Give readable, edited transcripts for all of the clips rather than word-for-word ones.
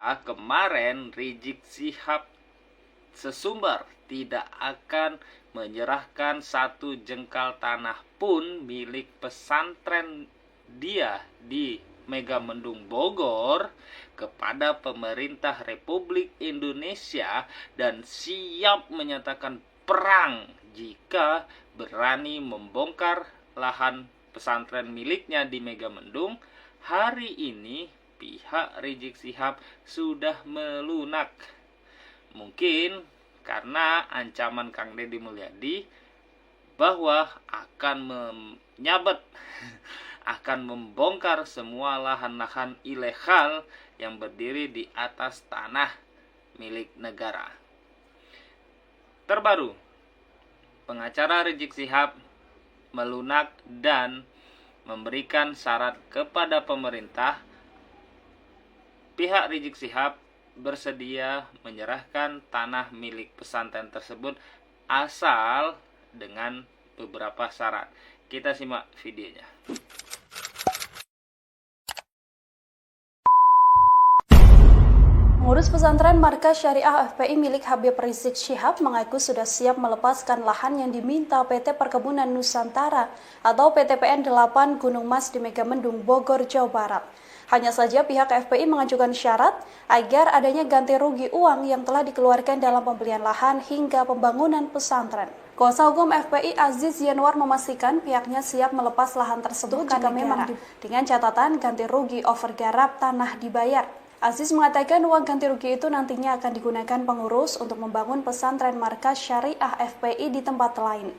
Kemarin Rizik Syihab sesumber tidak akan menyerahkan satu jengkal tanah pun milik pesantren dia di Megamendung Bogor kepada pemerintah Republik Indonesia dan siap menyatakan perang jika berani membongkar lahan pesantren miliknya di Megamendung. Hari ini pihak Rizik Syihab sudah melunak. Mungkin karena ancaman Kang Deddy Mulyadi bahwa akan menyabet akan membongkar semua lahan-lahan ilegal yang berdiri di atas tanah milik negara. Terbaru, pengacara Rizik Syihab melunak dan memberikan syarat kepada pemerintah. Pihak Rizik Syihab bersedia menyerahkan tanah milik pesantren tersebut asal dengan beberapa syarat. Kita simak videonya. Pengurus pesantren Markas Syariah FPI milik Habib Rizik Syihab mengaku sudah siap melepaskan lahan yang diminta PT Perkebunan Nusantara atau PTPN 8 Gunung Mas di Megamendung, Bogor, Jawa Barat. Hanya saja pihak FPI mengajukan syarat agar adanya ganti rugi uang yang telah dikeluarkan dalam pembelian lahan hingga pembangunan pesantren. Kuasa hukum FPI Aziz Yanwar memastikan pihaknya siap melepas lahan tersebut jika memang dengan catatan ganti rugi overgarap tanah dibayar. Aziz mengatakan uang ganti rugi itu nantinya akan digunakan pengurus untuk membangun pesantren Markas Syariah FPI di tempat lain.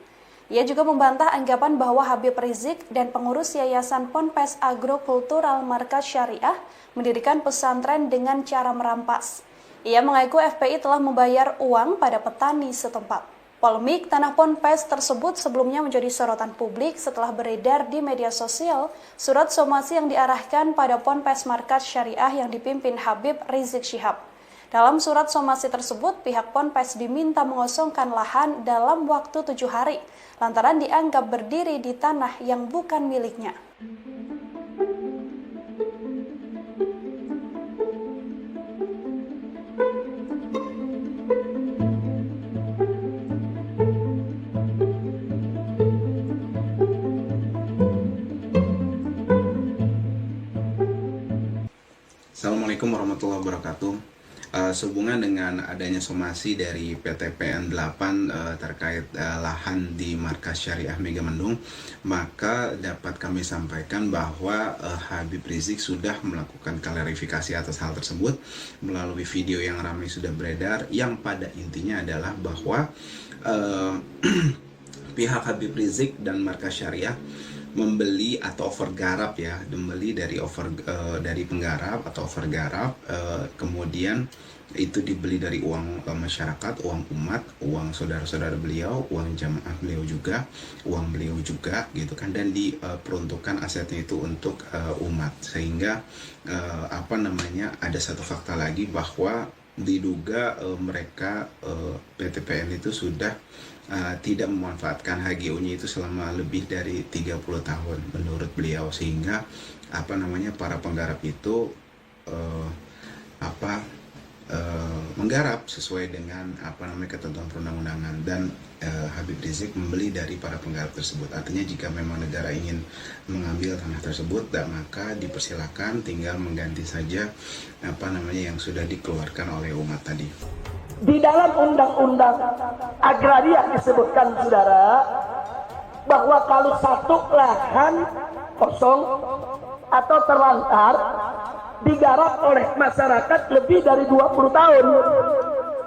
Ia juga membantah anggapan bahwa Habib Rizik dan pengurus Yayasan Ponpes Agrokultural Markas Syariah mendirikan pesantren dengan cara merampas. Ia mengaku FPI telah membayar uang pada petani setempat. Polemik tanah Ponpes tersebut sebelumnya menjadi sorotan publik setelah beredar di media sosial surat somasi yang diarahkan pada Ponpes Markas Syariah yang dipimpin Habib Rizik Syihab. Dalam surat somasi tersebut, pihak Ponpes diminta mengosongkan lahan dalam waktu 7 hari, lantaran dianggap berdiri di tanah yang bukan miliknya. Assalamualaikum warahmatullahi wabarakatuh. Sehubungan dengan adanya somasi dari PTPN 8 terkait lahan di Markas Syariah Megamendung, maka dapat kami sampaikan bahwa Habib Rizik sudah melakukan klarifikasi atas hal tersebut melalui video yang ramai sudah beredar, yang pada intinya adalah bahwa pihak Habib Rizik dan Markas Syariah membeli atau overgarap membeli dari penggarap atau overgarap, kemudian itu dibeli dari uang masyarakat, uang umat, uang saudara-saudara beliau, uang jamaah beliau juga, uang beliau juga gitu kan, dan diperuntukkan asetnya itu untuk umat, sehingga ada satu fakta lagi bahwa diduga mereka PTPN itu sudah tidak memanfaatkan HGU-nya itu selama lebih dari 30 tahun menurut beliau, sehingga para penggarap itu menggarap sesuai dengan ketentuan perundang-undangan, dan Habib Rizik membeli dari para penggarap tersebut. Artinya jika memang negara ingin mengambil tanah tersebut, maka dipersilakan, tinggal mengganti saja yang sudah dikeluarkan oleh umat tadi. Di dalam undang-undang agraria disebutkan, saudara, bahwa kalau satu lahan kosong atau terlantar digarap oleh masyarakat lebih dari 20 tahun,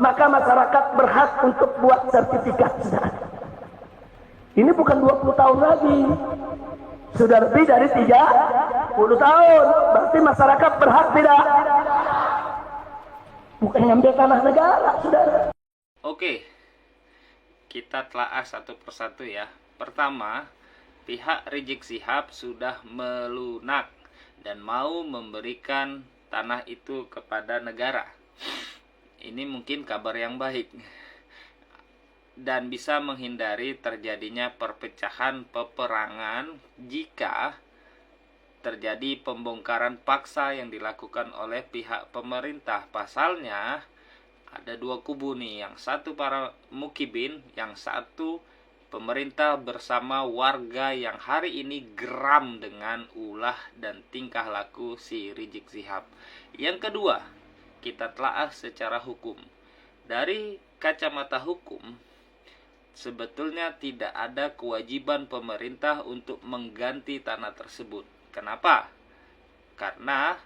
maka masyarakat berhak untuk buat sertifikat, saudara. Ini bukan 20 tahun lagi, sudah lebih dari 30 tahun. Berarti masyarakat berhak tidak? Bukan ngambil tanah negara, saudara. Oke, kita telaah satu persatu ya. Pertama, pihak Rizik Syihab sudah melunak dan mau memberikan tanah itu kepada negara. Ini mungkin kabar yang baik dan bisa menghindari terjadinya perpecahan peperangan jika terjadi pembongkaran paksa yang dilakukan oleh pihak pemerintah. Pasalnya ada dua kubu nih, yang satu para mukibin, yang satu pemerintah bersama warga yang hari ini geram dengan ulah dan tingkah laku si Rizik Syihab. Yang kedua, kita telaah secara hukum. Dari kacamata hukum, sebetulnya tidak ada kewajiban pemerintah untuk mengganti tanah tersebut. Kenapa? Karena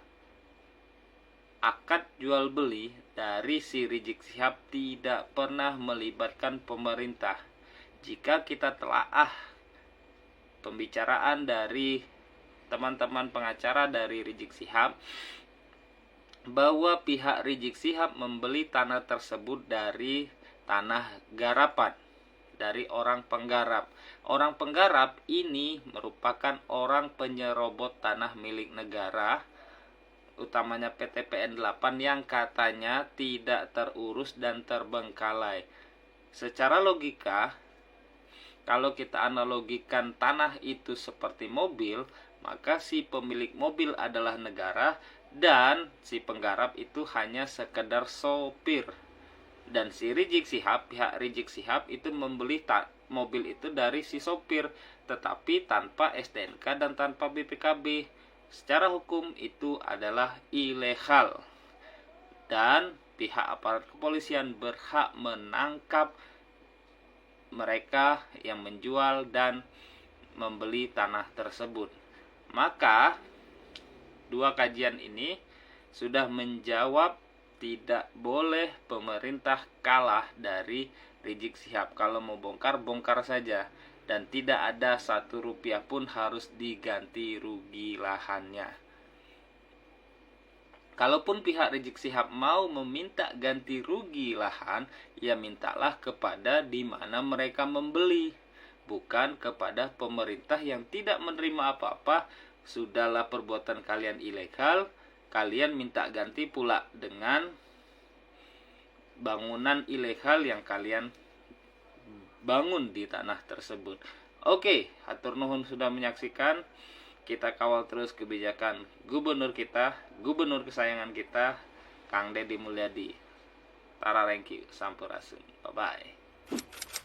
akad jual beli dari si Rizik Syihab tidak pernah melibatkan pemerintah. Jika kita telaah pembicaraan dari teman-teman pengacara dari Rizik Syihab, bahwa pihak Rizik Syihab membeli tanah tersebut dari tanah garapan, dari orang penggarap. Orang penggarap ini merupakan orang penyerobot tanah milik negara, utamanya PT PN 8 yang katanya tidak terurus dan terbengkalai. Secara logika, kalau kita analogikan tanah itu seperti mobil, maka si pemilik mobil adalah negara dan si penggarap itu hanya sekedar sopir. Dan si Rizik Syihab, pihak Rizik Syihab itu membeli mobil itu dari si sopir, tetapi tanpa STNK dan tanpa BPKB. Secara hukum itu adalah ilegal. Dan pihak aparat kepolisian berhak menangkap mereka yang menjual dan membeli tanah tersebut. Maka dua kajian ini sudah menjawab tidak boleh pemerintah kalah dari Rizik Syihab. Kalau mau bongkar, bongkar saja, dan tidak ada 1 rupiah pun harus diganti rugi lahannya. Kalaupun pihak Rizik Syihab mau meminta ganti rugi lahan, ya mintalah kepada di mana mereka membeli, bukan kepada pemerintah yang tidak menerima apa-apa. Sudahlah, perbuatan kalian ilegal, kalian minta ganti pula dengan bangunan ilegal yang kalian bangun di tanah tersebut. Oke, hatur nuhun sudah menyaksikan. Kita kawal terus kebijakan gubernur kita, gubernur kesayangan kita, Kang Deddy Mulyadi. Tararengki, sampurasun. Bye-bye.